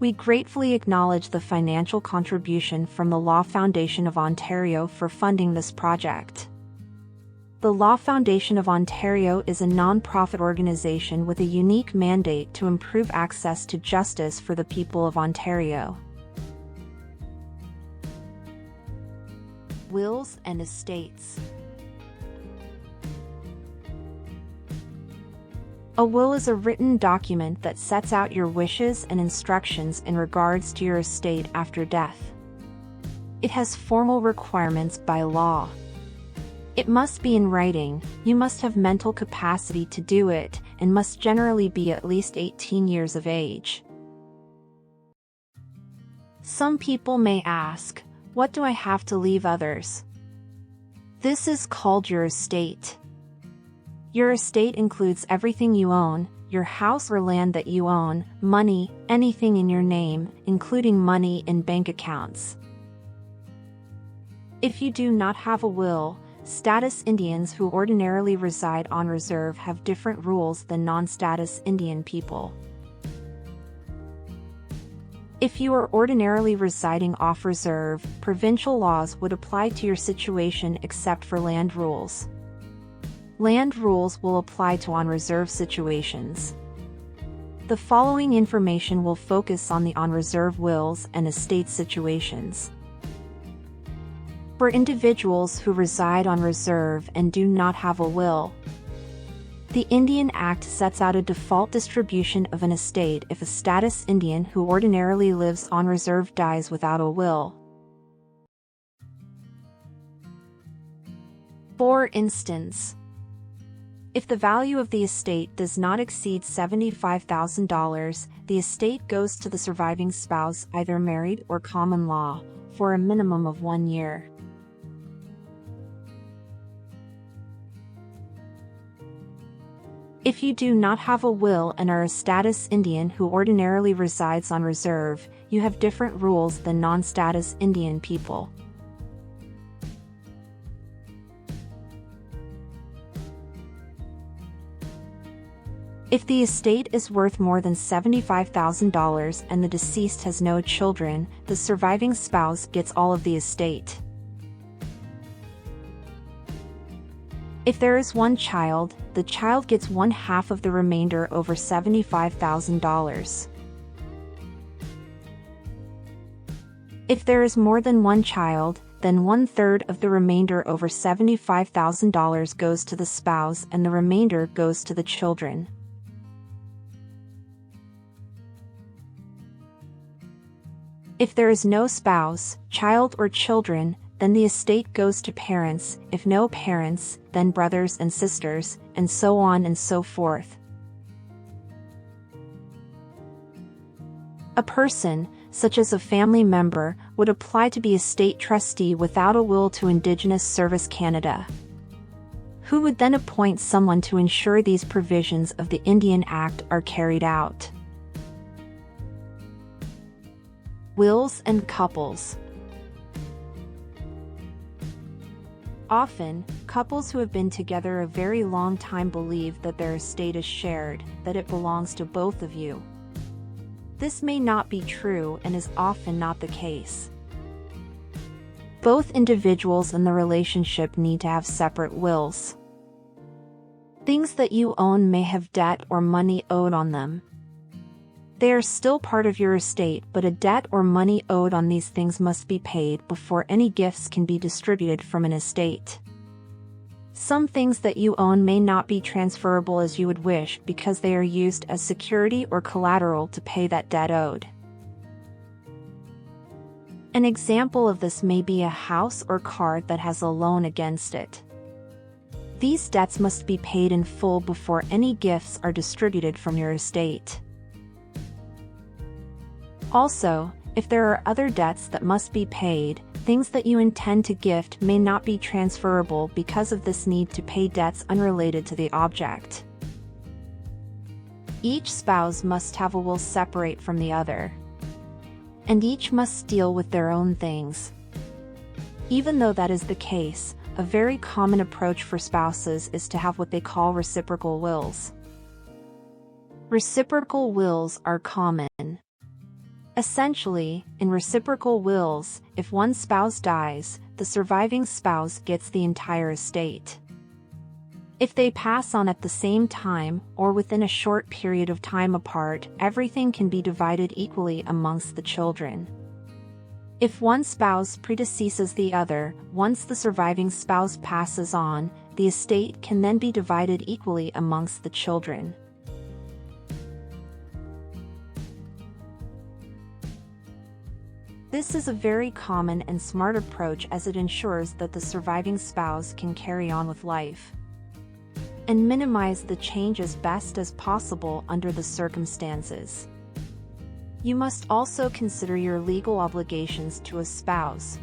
We gratefully acknowledge the financial contribution from the Law Foundation of Ontario for funding this project. The Law Foundation of Ontario is a non-profit organization with a unique mandate to improve access to justice for the people of Ontario. Wills and estates. A will is a written document that sets out your wishes and instructions in regards to your estate after death. It has formal requirements by law. It must be in writing, you must have mental capacity to do it, and must generally be at least 18 years of age. Some people may ask, what do I have to leave others? This is called your estate. Your estate includes everything you own, your house or land that you own, money, anything in your name, including money in bank accounts. If you do not have a will, status Indians who ordinarily reside on reserve have different rules than non-status Indian people. If you are ordinarily residing off reserve, provincial laws would apply to your situation except for land rules. Land rules will apply to on-reserve situations. The following information will focus on the on-reserve wills and estate situations. For individuals who reside on reserve and do not have a will, the Indian Act sets out a default distribution of an estate if a status Indian who ordinarily lives on reserve dies without a will. For instance, if the value of the estate does not exceed $75,000, the estate goes to the surviving spouse, either married or common law, for a minimum of 1 year. If you do not have a will and are a status Indian who ordinarily resides on reserve, you have different rules than non-status Indian people. If the estate is worth more than $75,000 and the deceased has no children, the surviving spouse gets all of the estate. If there is one child, the child gets 1/2 of the remainder over $75,000. If there is more than one child, then 1/3 of the remainder over $75,000 goes to the spouse and the remainder goes to the children. If there is no spouse, child or children, then the estate goes to parents, if no parents, then brothers and sisters, and so on and so forth. A person, such as a family member, would apply to be estate trustee without a will to Indigenous Service Canada, who would then appoint someone to ensure these provisions of the Indian Act are carried out. Wills and couples. Often, couples who have been together a very long time believe that their estate is shared, that it belongs to both of you. This may not be true and is often not the case. Both individuals in the relationship need to have separate wills. Things that you own may have debt or money owed on them. They are still part of your estate, but a debt or money owed on these things must be paid before any gifts can be distributed from an estate. Some things that you own may not be transferable as you would wish because they are used as security or collateral to pay that debt owed. An example of this may be a house or car that has a loan against it. These debts must be paid in full before any gifts are distributed from your estate. Also, if there are other debts that must be paid, things that you intend to gift may not be transferable because of this need to pay debts unrelated to the object. Each spouse must have a will separate from the other, and each must deal with their own things. Even though that is the case, a very common approach for spouses is to have what they call reciprocal wills. Reciprocal wills are common. Essentially, in reciprocal wills, if one spouse dies, the surviving spouse gets the entire estate. If they pass on at the same time, or within a short period of time apart, everything can be divided equally amongst the children. If one spouse predeceases the other, once the surviving spouse passes on, the estate can then be divided equally amongst the children. This is a very common and smart approach as it ensures that the surviving spouse can carry on with life and minimize the change as best as possible under the circumstances. You must also consider your legal obligations to a spouse,